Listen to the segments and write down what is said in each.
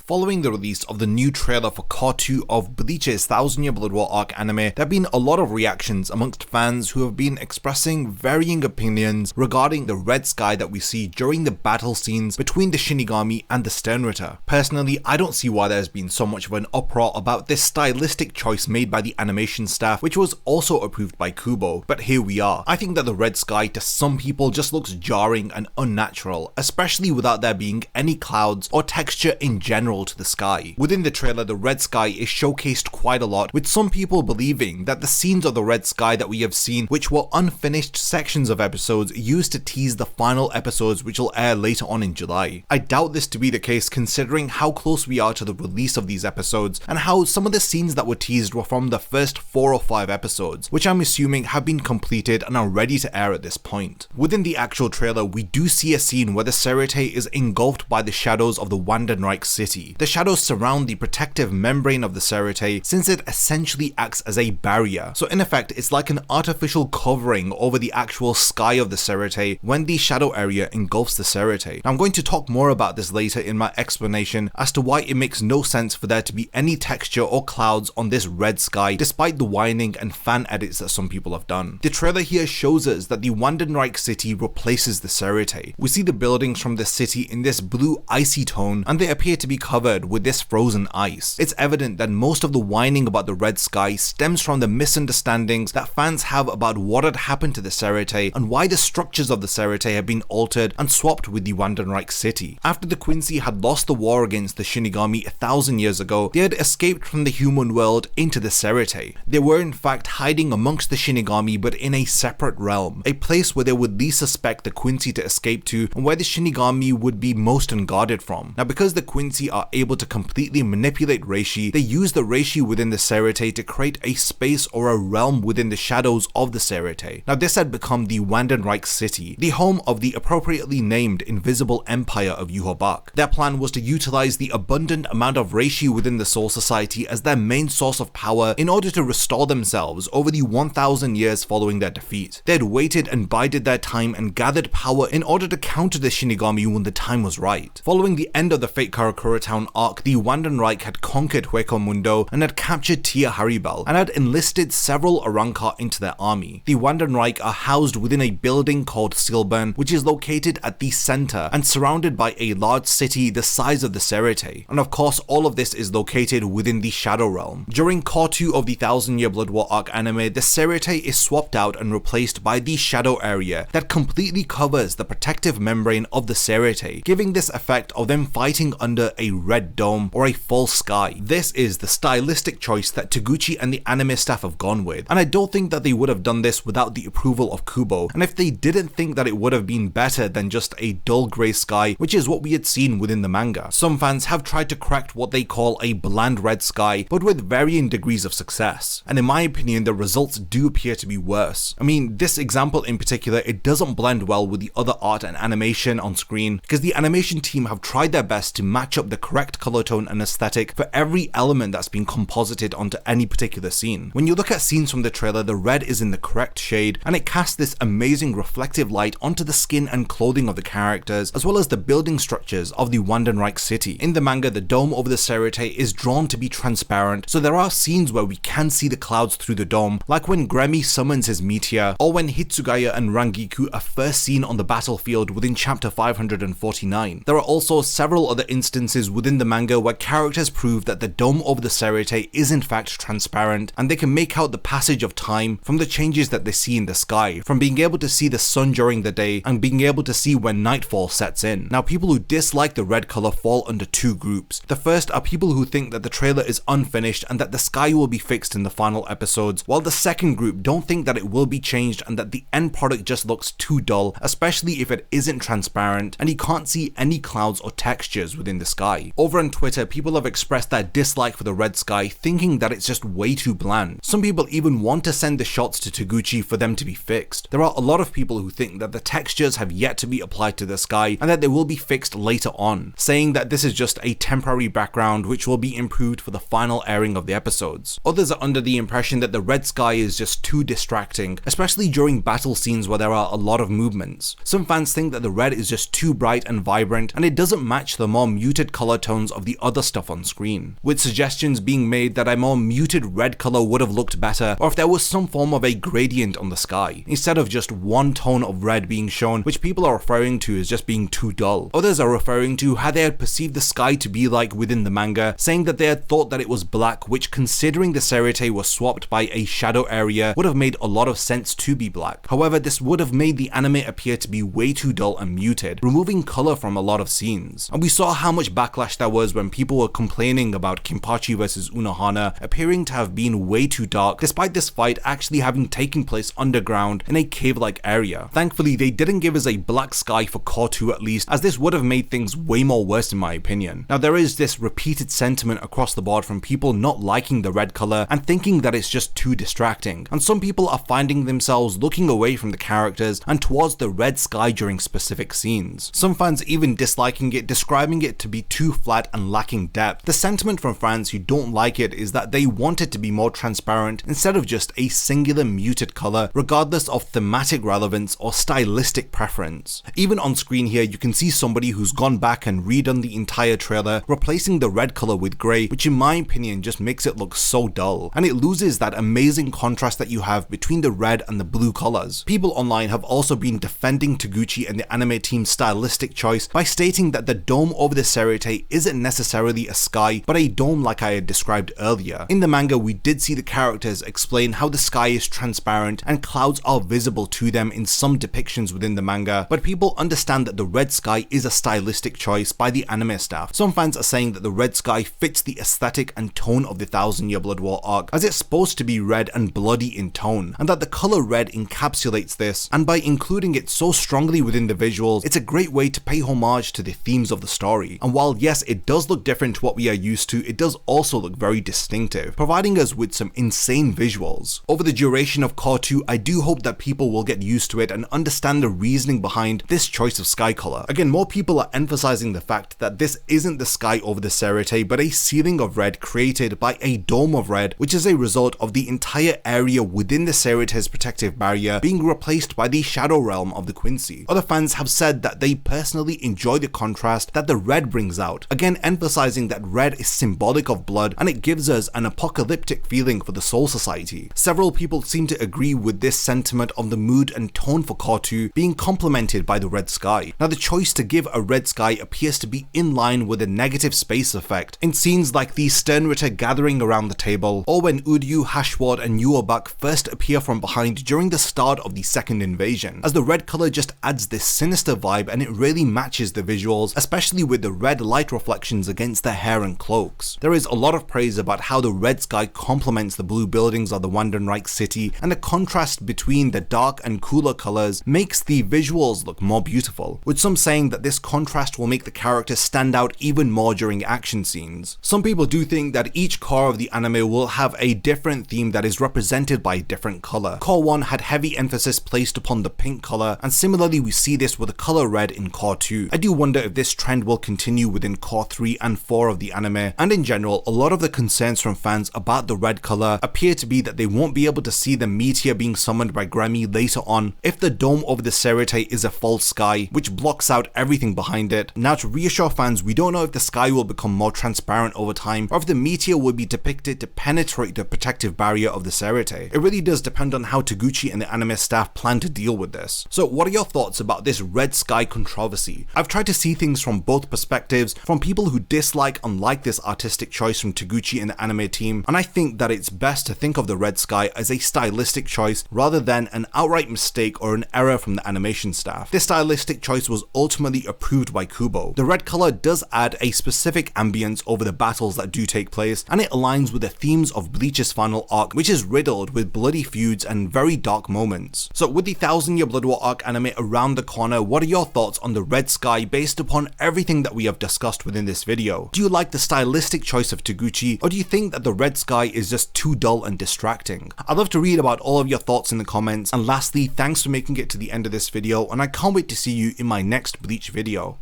following the release of the new trailer for Cour 2 of Bleach's 1000 Year Blood War arc anime, there have been a lot of reactions amongst fans who have been expressing varying opinions regarding the red sky that we see during the battle scenes between the Shinigami and the Sternritter. Personally, I don't see why there's been so much of an uproar about this stylistic choice made by the animation staff, which was also approved by Kubo, but here we are. I think that the red sky to some people just looks jarring and unnatural, especially without there being any clouds or texture in general to the sky. Within the trailer, the red sky is showcased quite a lot, with some people believing that the scenes of the red sky that we have seen, which were unfinished sections of episodes used to tease the final episodes which will air later on in July. I doubt this to be the case considering how close we are to the release of these episodes and how some of the scenes that were teased were from the first 4 or 5 episodes, which I'm assuming have been completed and are ready to air at this point. Within the actual trailer, we do see a scene where the Seireitei is engulfed by the shadows of the Wandenreich city. The shadows surround the protective membrane of the Seireitei since it essentially acts as a barrier. So in effect, it's like an artificial covering over the actual sky of the Seireitei when the shadow area engulfs the Seireitei. I'm going to talk more about this later in my explanation as to why it makes no sense for there to be any texture or clouds on this red sky despite the whining and fan edits that some people have done. The trailer here shows us that the Wandenreich city replaces the Seireitei. We see the buildings from the city in this blue icy tone and they appear to be covered with this frozen ice. It's evident that most of the whining about the red sky stems from the misunderstandings that fans have about what had happened to the Seireitei and why the structures of the Seireitei have been altered and swapped with the Wandenreich city. After the Quincy had lost the war against the Shinigami 1000 years ago, they had escaped from the human world into the Seireitei. They were in fact hiding amongst the Shinigami but in a separate realm, a place where they would least suspect the Quincy to escape to and where the Shinigami would be most unguarded from. Now because the Quincy are able to completely manipulate reishi, they use the reishi within the Seireitei to create a space or a realm within the shadows of the Seireitei. Now this had become the Wandenreich city, the home of the appropriately named invisible empire of Yhwach. Their plan was to utilize the abundant amount of reishi within the Soul Society as their main source of power in order to restore themselves over the 1000 years following their defeat. They had waited and bided their time and gathered power in order to counter the Shinigami when the time was right. Following the end of the Fate Karakura Town arc, the Wandenreich had conquered Hueco Mundo and had captured Tia Haribel and had enlisted several Arrancar into their army. The Wandenreich are housed within a building called Silburn, which is located at the center and surrounded by a large city the size of the Seireitei. And of course, all of this is located within the Shadow Realm. During Cour 2 of the 1000 Year Blood War arc anime, the Seireitei is swapped out and replaced by the Shadow area that completely covers the protective membrane of the Seireitei, giving this effect of them fighting under a red dome or a full sky. This is the stylistic choice that Taguchi and the anime staff have gone with, and I don't think that they would have done this without the approval of Kubo, and if they didn't think that it would have been better than just a dull grey sky, which is what we had seen within the manga. Some fans have tried to correct what they call a bland red sky, but with varying degrees of success, and in my opinion the results do appear to be worse. I mean, this example in particular, it doesn't blend well with the other art and animation on screen, because the animation team have tried their best to match up the correct color tone and aesthetic for every element that's been composited onto any particular scene. When you look at scenes from the trailer, the red is in the correct shade, and it casts this amazing reflective light onto the skin and clothing of the characters, as well as the building structures of the Wandenreich city. In the manga, the dome over the Seireitei is drawn to be transparent, so there are scenes where we can see the clouds through the dome, like when Gremmy summons his meteor, or when Hitsugaya and Rangiku are first seen on the battlefield within chapter 549. There are also several other instances within the manga where characters prove that the dome over the Seireitei is in fact transparent, and they can make out the passage of time from the changes that they see in the sky, from being able to see the sun during the day and being able to see when nightfall sets in. Now, people who dislike the red color fall under two groups. The first are people who think that the trailer is unfinished and that the sky will be fixed in the final episodes, while the second group don't think that it will be changed and that the end product just looks too dull, especially if it isn't transparent and you can't see any clouds or textures within the sky. Over on Twitter, people have expressed their dislike for the red sky, thinking that it's just way too bland. Some people even want to send the shots to Taguchi for them to be fixed. There are a lot of people who think that the textures have yet to be applied to the sky and that they will be fixed later on, saying that this is just a temporary background which will be improved for the final airing of the episodes. Others are under the impression that the red sky is just too distracting, especially during battle scenes where there are a lot of movements. Some fans think that the red is just too bright and vibrant and it doesn't match the more muted color color tones of the other stuff on screen, with suggestions being made that a more muted red color would have looked better, or if there was some form of a gradient on the sky, instead of just one tone of red being shown, which people are referring to as just being too dull. Others are referring to how they had perceived the sky to be like within the manga, saying that they had thought that it was black, which, considering the Seireitei was swapped by a shadow area, would have made a lot of sense to be black. However, this would have made the anime appear to be way too dull and muted, removing color from a lot of scenes. And we saw how much backlash there was when people were complaining about Kinpachi vs Unohana appearing to have been way too dark, despite this fight actually having taken place underground in a cave-like area. Thankfully, they didn't give us a black sky for Cour 2 at least, as this would have made things way more worse in my opinion. Now, there is this repeated sentiment across the board from people not liking the red color and thinking that it's just too distracting, and some people are finding themselves looking away from the characters and towards the red sky during specific scenes. Some fans even disliking it, describing it to be too flat and lacking depth. The sentiment from fans who don't like it is that they want it to be more transparent instead of just a singular muted color, regardless of thematic relevance or stylistic preference. Even on screen here, you can see somebody who's gone back and redone the entire trailer, replacing the red color with grey, which in my opinion just makes it look so dull, and it loses that amazing contrast that you have between the red and the blue colors. People online have also been defending Taguchi and the anime team's stylistic choice by stating that the dome over the Seireitei isn't necessarily a sky, but a dome like I had described earlier. In the manga, we did see the characters explain how the sky is transparent and clouds are visible to them in some depictions within the manga, but people understand that the red sky is a stylistic choice by the anime staff. Some fans are saying that the red sky fits the aesthetic and tone of the 1000-Year Blood War arc, as it's supposed to be red and bloody in tone, and that the color red encapsulates this, and by including it so strongly within the visuals, it's a great way to pay homage to the themes of the story. And while yes, it does look different to what we are used to, it does also look very distinctive, providing us with some insane visuals. Over the duration of Cour 2, I do hope that people will get used to it and understand the reasoning behind this choice of sky color. Again, more people are emphasizing the fact that this isn't the sky over the Seireitei, but a ceiling of red created by a dome of red, which is a result of the entire area within the Seireitei's protective barrier being replaced by the shadow realm of the Quincy. Other fans have said that they personally enjoy the contrast that the red brings out, again emphasizing that red is symbolic of blood and it gives us an apocalyptic feeling for the Soul Society. Several people seem to agree with this sentiment of the mood and tone for Cour 2 being complemented by the red sky. Now, the choice to give a red sky appears to be in line with the negative space effect in scenes like the Sternritter gathering around the table, or when Uryu, Hashward and Yuobak first appear from behind during the start of the second invasion, as the red color just adds this sinister vibe and it really matches the visuals, especially with the red light reflections against their hair and cloaks. There is a lot of praise about how the red sky complements the blue buildings of the Wandenreich city, and the contrast between the dark and cooler colors makes the visuals look more beautiful, with some saying that this contrast will make the characters stand out even more during action scenes. Some people do think that each core of the anime will have a different theme that is represented by a different color. Cour 1 had heavy emphasis placed upon the pink color, and similarly we see this with the color red in Cour 2. I do wonder if this trend will continue within Cour 3 and 4 of the anime, and in general, a lot of the concerns from fans about the red color appear to be that they won't be able to see the meteor being summoned by Gremmy later on if the dome over the Seireitei is a false sky, which blocks out everything behind it. Now, to reassure fans, we don't know if the sky will become more transparent over time, or if the meteor will be depicted to penetrate the protective barrier of the Seireitei. It really does depend on how Taguchi and the anime staff plan to deal with this. So what are your thoughts about this red sky controversy? I've tried to see things from both perspectives, from people who dislike and like this artistic choice from Taguchi and the anime team, and I think that it's best to think of the red sky as a stylistic choice rather than an outright mistake or an error from the animation staff. This stylistic choice was ultimately approved by Kubo. The red color does add a specific ambience over the battles that do take place, and it aligns with the themes of Bleach's final arc, which is riddled with bloody feuds and very dark moments. So with the 1000-Year Blood War arc anime around the corner, what are your thoughts on the red sky based upon everything that we have discussed within this video? Do you like the stylistic choice of Taguchi, or do you think that the red sky is just too dull and distracting? I'd love to read about all of your thoughts in the comments, and lastly, thanks for making it to the end of this video, and I can't wait to see you in my next Bleach video.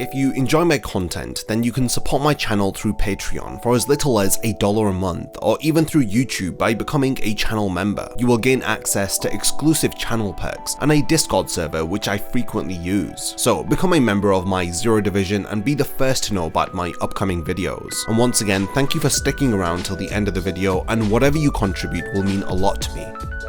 If you enjoy my content, then you can support my channel through Patreon for as little as $1 a month, or even through YouTube by becoming a channel member. You will gain access to exclusive channel perks and a Discord server which I frequently use. So become a member of my Zero Division and be the first to know about my upcoming videos. And once again, thank you for sticking around till the end of the video, and whatever you contribute will mean a lot to me.